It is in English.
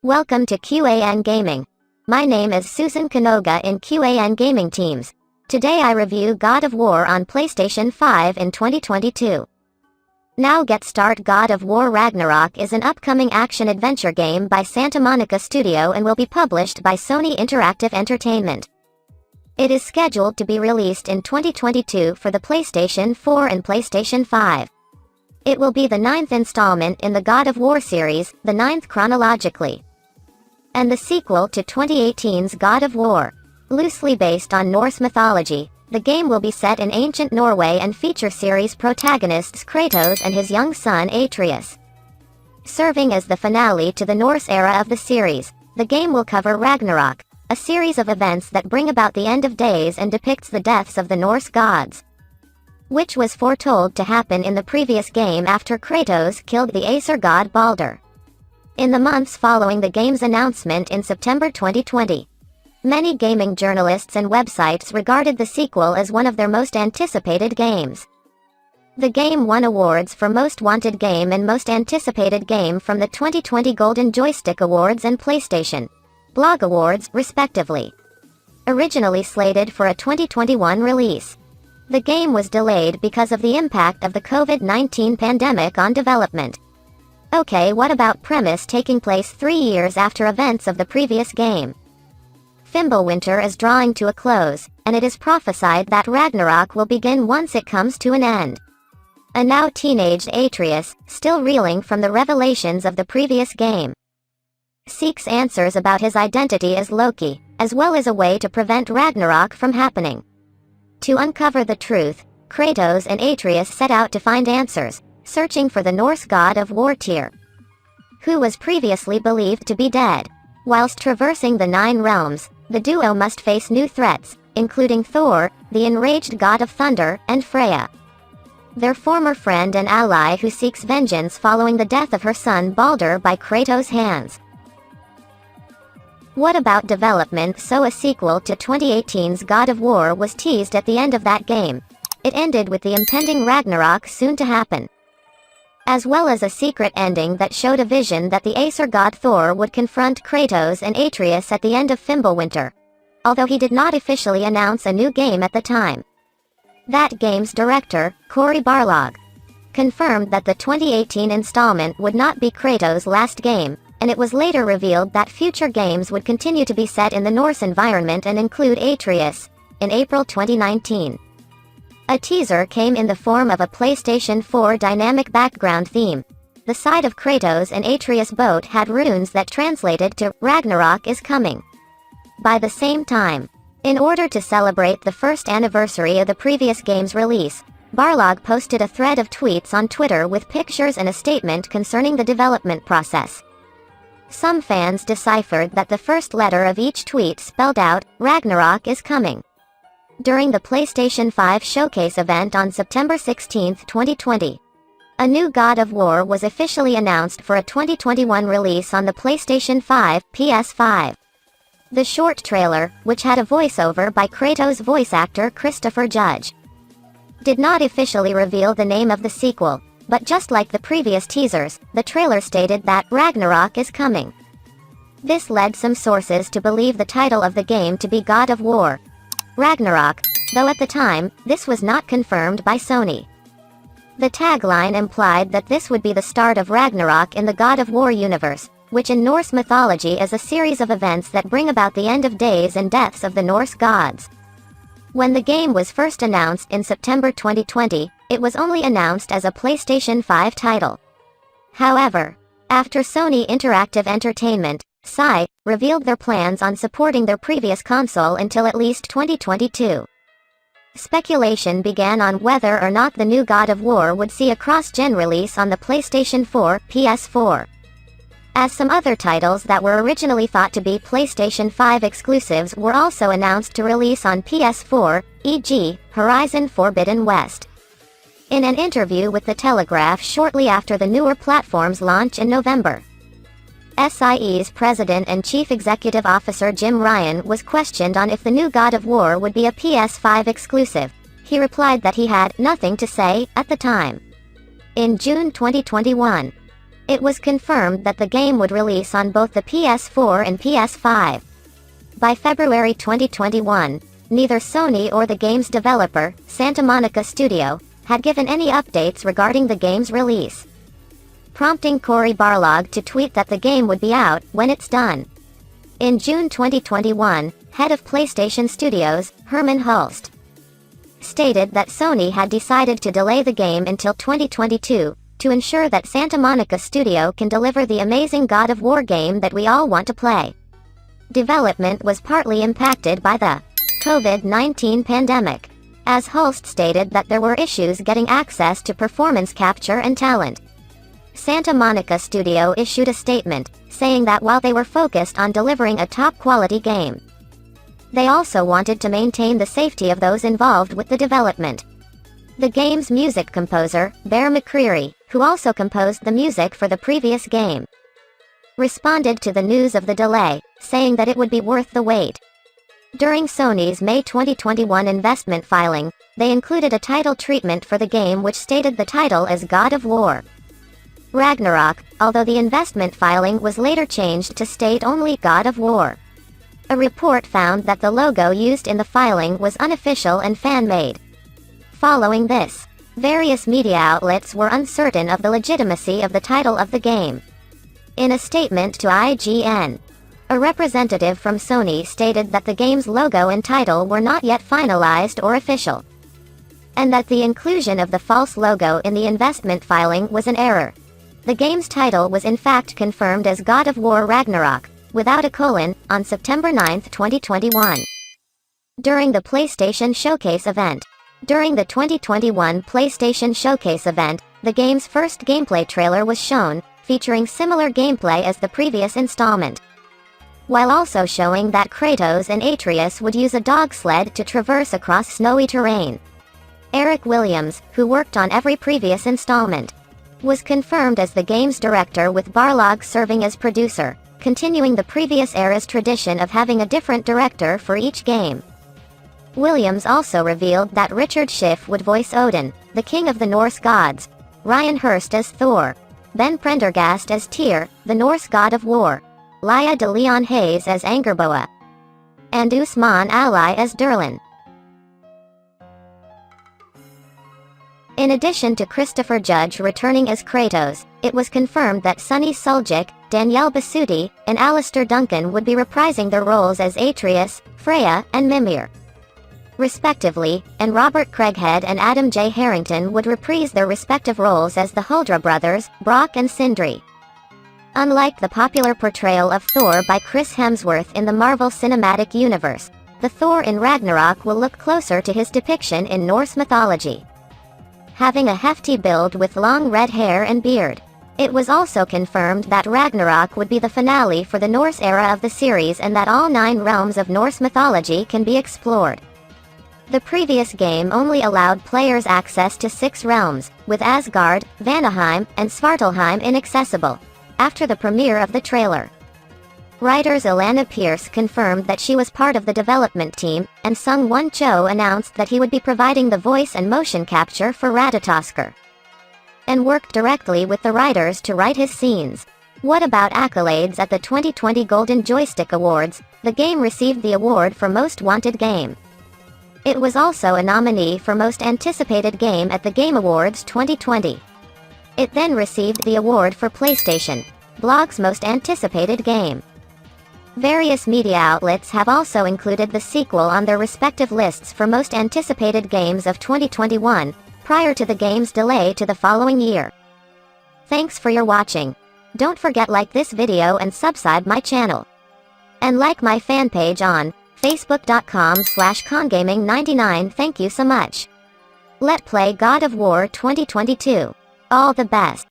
Welcome to QAN Gaming. My name is Susan Kanoga in QAN Gaming Teams. Today I review God of War on PlayStation 5 in 2022. Now get start. God of War Ragnarok is an upcoming action-adventure game by Santa Monica Studio and will be published by Sony Interactive Entertainment. It is scheduled to be released in 2022 for the PlayStation 4 and PlayStation 5. It will be the 9th installment in the God of War series, the 9th chronologically, and the sequel to 2018's God of War. Loosely based on Norse mythology, the game will be set in ancient Norway and feature series protagonists Kratos and his young son Atreus. Serving as the finale to the Norse era of the series, the game will cover Ragnarok, a series of events that bring about the end of days and depicts the deaths of the Norse gods, which was foretold to happen in the previous game after Kratos killed the Aesir god Balder. In the months following the game's announcement in September 2020, many gaming journalists and websites regarded the sequel as one of their most anticipated games. The game won awards for Most Wanted Game and Most Anticipated Game from the 2020 Golden Joystick Awards and PlayStation Blog Awards, respectively. Originally slated for a 2021 release, the game was delayed because of the impact of the COVID-19 pandemic on development. Okay, what about premise taking place 3 years after events of the previous game? Fimbulwinter is drawing to a close, and it is prophesied that Ragnarok will begin once it comes to an end. A now teenaged Atreus, still reeling from the revelations of the previous game, seeks answers about his identity as Loki, as well as a way to prevent Ragnarok from happening. To uncover the truth, Kratos and Atreus set out to find answers, searching for the Norse god of war Tyr, who was previously believed to be dead. Whilst traversing the 9 realms, the duo must face new threats, including Thor, the enraged god of thunder, and Freya, their former friend and ally who seeks vengeance following the death of her son Balder by Kratos' hands. What about development? So a sequel to 2018's God of War was teased at the end of that game. It ended with the impending Ragnarok soon to happen, as well as a secret ending that showed a vision that the Aesir god Thor would confront Kratos and Atreus at the end of Fimbulwinter, although he did not officially announce a new game at the time. That game's director, Cory Barlog, confirmed that the 2018 installment would not be Kratos' last game, and it was later revealed that future games would continue to be set in the Norse environment and include Atreus, in April 2019. A teaser came in the form of a PlayStation 4 dynamic background theme. The side of Kratos and Atreus' boat had runes that translated to "Ragnarok is coming." By the same time, in order to celebrate the first anniversary of the previous game's release, Barlog posted a thread of tweets on Twitter with pictures and a statement concerning the development process. Some fans deciphered that the first letter of each tweet spelled out, "Ragnarok is coming." During the PlayStation 5 showcase event on September 16, 2020, a new God of War was officially announced for a 2021 release on the PlayStation 5, PS5. The short trailer, which had a voiceover by Kratos' voice actor Christopher Judge, did not officially reveal the name of the sequel, but just like the previous teasers, the trailer stated that Ragnarok is coming. This led some sources to believe the title of the game to be God of War Ragnarok, though at the time, this was not confirmed by Sony. The tagline implied that this would be the start of Ragnarok in the God of War universe, which in Norse mythology is a series of events that bring about the end of days and deaths of the Norse gods. When the game was first announced in September 2020, it was only announced as a PlayStation 5 title. However, after Sony Interactive Entertainment, SI, revealed their plans on supporting their previous console until at least 2022, speculation began on whether or not the new God of War would see a cross-gen release on the PlayStation 4, PS4. As some other titles that were originally thought to be PlayStation 5 exclusives were also announced to release on PS4, e.g., Horizon Forbidden West. In an interview with The Telegraph shortly after the newer platform's launch in November, SIE's president and chief executive officer Jim Ryan was questioned on if the new God of War would be a PS5 exclusive. He replied that he had nothing to say at the time. In June 2021, It was confirmed that the game would release on both the PS4 and PS5. By February 2021, neither Sony or the game's developer, Santa Monica Studio, had given any updates regarding the game's release, prompting Cory Barlog to tweet that the game would be out when it's done. In June 2021, head of PlayStation Studios, Herman Hulst, stated that Sony had decided to delay the game until 2022, to ensure that Santa Monica Studio can deliver the amazing God of War game that we all want to play. Development was partly impacted by the COVID-19 pandemic, as Hulst stated that there were issues getting access to performance capture and talent. Santa Monica Studio issued a statement, saying that while they were focused on delivering a top-quality game, they also wanted to maintain the safety of those involved with the development. The game's music composer, Bear McCreary, who also composed the music for the previous game, responded to the news of the delay, saying that it would be worth the wait. During Sony's May 2021 investment filing, they included a title treatment for the game which stated the title as God of War Ragnarok, although the investment filing was later changed to state only God of War. A report found that the logo used in the filing was unofficial and fan-made. Following this, various media outlets were uncertain of the legitimacy of the title of the game. In a statement to IGN, a representative from Sony stated that the game's logo and title were not yet finalized or official, and that the inclusion of the false logo in the investment filing was an error. The game's title was in fact confirmed as God of War Ragnarok, without a colon, on September 9, 2021. During the PlayStation Showcase event. During the 2021 PlayStation Showcase event, the game's first gameplay trailer was shown, featuring similar gameplay as the previous installment, while also showing that Kratos and Atreus would use a dog sled to traverse across snowy terrain. Eric Williams, who worked on every previous installment, was confirmed as the game's director, with Barlog serving as producer, continuing the previous era's tradition of having a different director for each game. Williams also revealed that Richard Schiff would voice Odin, the king of the Norse gods, Ryan Hurst as Thor, Ben Prendergast as Tyr, the Norse god of war, Laia de Leon Hayes as Angerboa, and Usman Ali as Durlan. In addition to Christopher Judge returning as Kratos, it was confirmed that Sunny Suljic, Danielle Basutti, and Alistair Duncan would be reprising their roles as Atreus, Freya, and Mimir, respectively, and Robert Craighead and Adam J. Harrington would reprise their respective roles as the Huldra brothers, Brock and Sindri. Unlike the popular portrayal of Thor by Chris Hemsworth in the Marvel Cinematic Universe, the Thor in Ragnarok will look closer to his depiction in Norse mythology, having a hefty build with long red hair and beard. It was also confirmed that Ragnarok would be the finale for the Norse era of the series and that all 9 realms of Norse mythology can be explored. The previous game only allowed players access to 6 realms, with Asgard, Vanaheim, and Svartalheim inaccessible, after the premiere of the trailer. Writers Ilana Pierce confirmed that she was part of the development team, and Sung Won Cho announced that he would be providing the voice and motion capture for Ratatoskr, and worked directly with the writers to write his scenes. What about accolades at the 2020 Golden Joystick Awards? The game received the award for Most Wanted Game. It was also a nominee for Most Anticipated Game at the Game Awards 2020. It then received the award for PlayStation Blog's Most Anticipated Game. Various media outlets have also included the sequel on their respective lists for Most Anticipated Games of 2021, prior to the game's delay to the following year. Thanks for your watching. Don't forget like this video and subscribe my channel. And like my fan page on facebook.com/congaming99. Thank you so much. Let's play God of War 2022. All the best.